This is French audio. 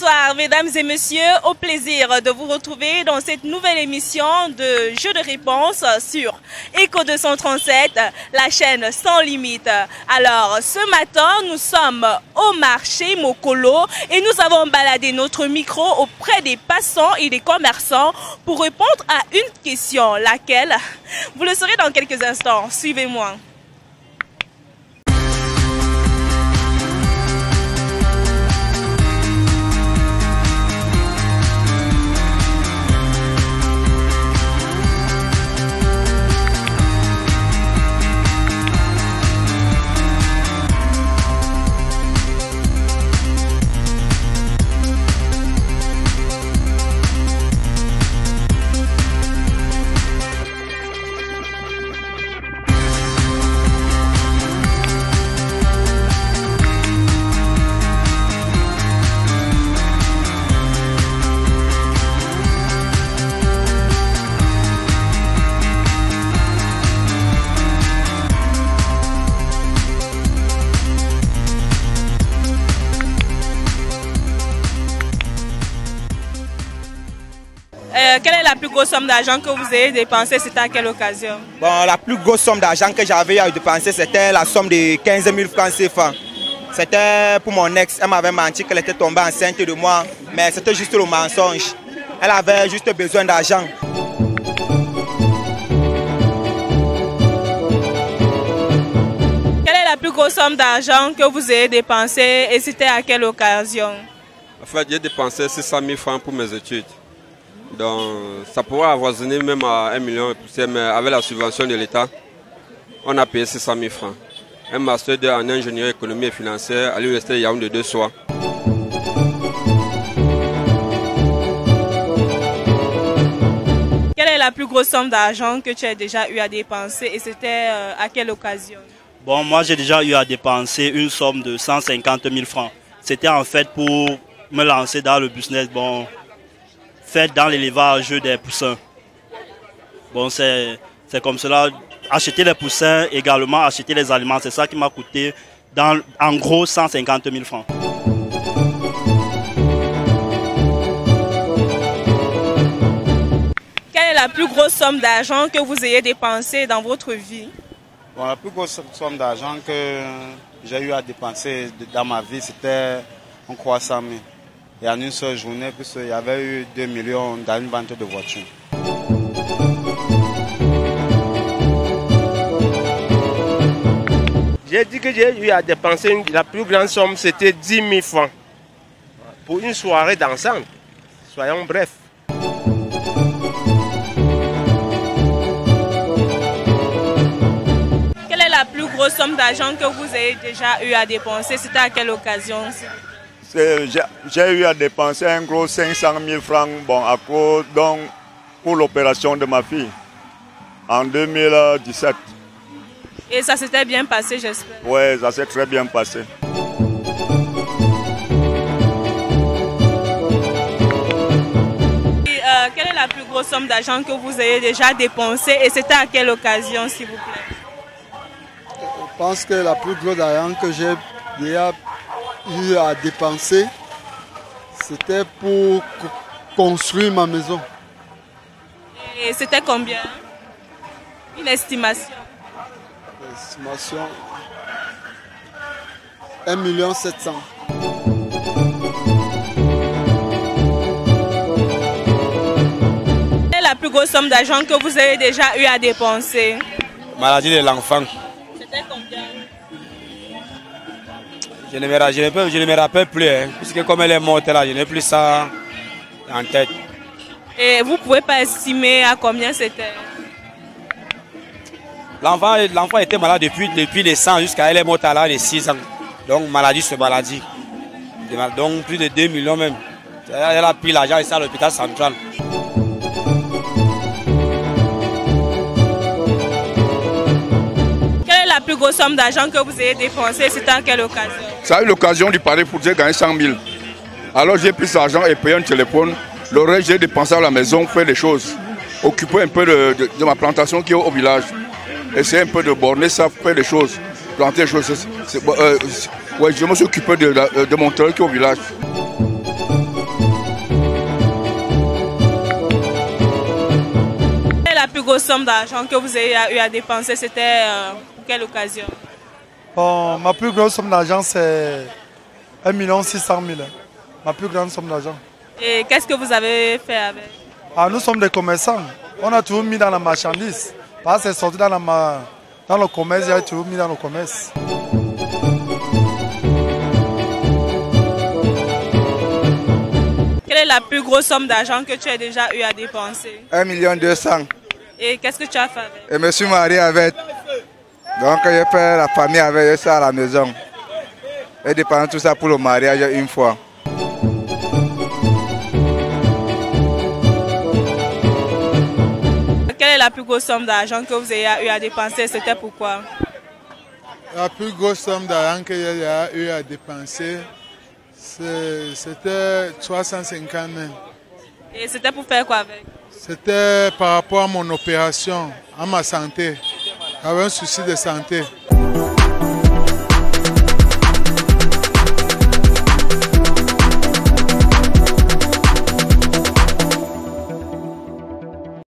Bonsoir mesdames et messieurs, au plaisir de vous retrouver dans cette nouvelle émission de Jeux de réponse sur Echo 237, la chaîne sans limite. Alors ce matin nous sommes au marché Mokolo et nous avons baladé notre micro auprès des passants et des commerçants pour répondre à une question, laquelle vous le saurez dans quelques instants. Suivez-moi. Quelle est la plus grosse somme d'argent que vous avez dépensée? C'était à quelle occasion? Bon, la plus grosse somme d'argent que j'avais à dépenser, c'était la somme de 15 000 francs CFA. C'était pour mon ex. Elle m'avait menti qu'elle était tombée enceinte de moi, mais c'était juste le mensonge. Elle avait juste besoin d'argent. Quelle est la plus grosse somme d'argent que vous avez dépensée et c'était à quelle occasion? En fait, j'ai dépensé 600 000 francs pour mes études. Donc, ça pourrait avoisiner même à 1 million et poussière, mais avec la subvention de l'État, on a payé 600 000 francs. Un master en ingénierie économie et financière à l'université Yaoundé de Soie. Quelle est la plus grosse somme d'argent que tu as déjà eu à dépenser et c'était à quelle occasion? Bon, moi j'ai déjà eu à dépenser une somme de 150 000 francs. C'était en fait pour me lancer dans le business. Bon, fait dans l'élevage des poussins. Bon, c'est comme cela. Acheter les poussins, également acheter les aliments, c'est ça qui m'a coûté en gros 150 000 francs. Quelle est la plus grosse somme d'argent que vous ayez dépensée dans votre vie? Bon, la plus grosse somme d'argent que j'ai eu à dépenser dans ma vie, c'était en 300 000. Et en une seule journée, puisqu'il y avait eu 2 millions dans une vente de voitures. J'ai dit que j'ai eu à dépenser la plus grande somme, c'était 10 000 francs. Pour une soirée dansante. Soyons brefs. Quelle est la plus grosse somme d'argent que vous avez déjà eu à dépenser? C'était à quelle occasion? J'ai eu à dépenser un gros 500 000 francs bon, à cause, donc, pour l'opération de ma fille en 2017. Et ça s'était bien passé, j'espère? Oui, ça s'est très bien passé. Et, quelle est la plus grosse somme d'argent que vous avez déjà dépensée et c'était à quelle occasion, s'il vous plaît? Je pense que la plus grosse argent que j'ai déjà eu à dépenser, c'était pour construire ma maison. Et c'était combien? Une estimation? Estimation 1 700 000. Quelle est la plus grosse somme d'argent que vous avez déjà eu à dépenser? Maladie de l'enfant. C'était combien? Je ne me rappelle plus, hein, puisque comme elle est morte là, je n'ai plus ça en tête. Et vous ne pouvez pas estimer à combien c'était? L'enfant était malade depuis naissance jusqu'à elle est morte à l'âge de 6 ans. Donc maladie sur maladie. Donc plus de 2 millions même. Elle a pris l'argent ici à l'hôpital central. Quelle est la plus grosse somme d'argent que vous avez dépensée? C'était à quelle occasion? Ça a eu l'occasion de parler pour dire gagner 100 000. Alors j'ai pris cet argent et payé un téléphone. Le reste, j'ai dépensé à la maison, faire des choses. Occuper un peu de ma plantation qui est au village. Essayer un peu de borner ça, faire des choses. Planter des choses. Ouais, je me suis occupé de mon terrain qui est au village. plus grosse somme d'argent que vous avez eu à dépenser, c'était pour quelle occasion? Bon, ma plus grosse somme d'argent, c'est 1 600 000. Ma plus grande somme d'argent. Et qu'est-ce que vous avez fait avec? Ah, nous sommes des commerçants. On a toujours mis dans la marchandise. Parce que c'est sorti dans le commerce, j'ai toujours mis dans le commerce. Quelle est la plus grosse somme d'argent que tu as déjà eu à dépenser? 1 200 000. Et qu'est-ce que tu as fait avec? Et je me suis marié avec. Donc j'ai fait la famille avec ça à la maison. J'ai dépensé tout ça pour le mariage une fois. Quelle est la plus grosse somme d'argent que vous avez eu à dépenser? C'était pourquoi? La plus grosse somme d'argent que j'ai eu à dépenser, c'était 350 000. Et c'était pour faire quoi avec? C'était par rapport à mon opération, à ma santé. J'avais un souci de santé.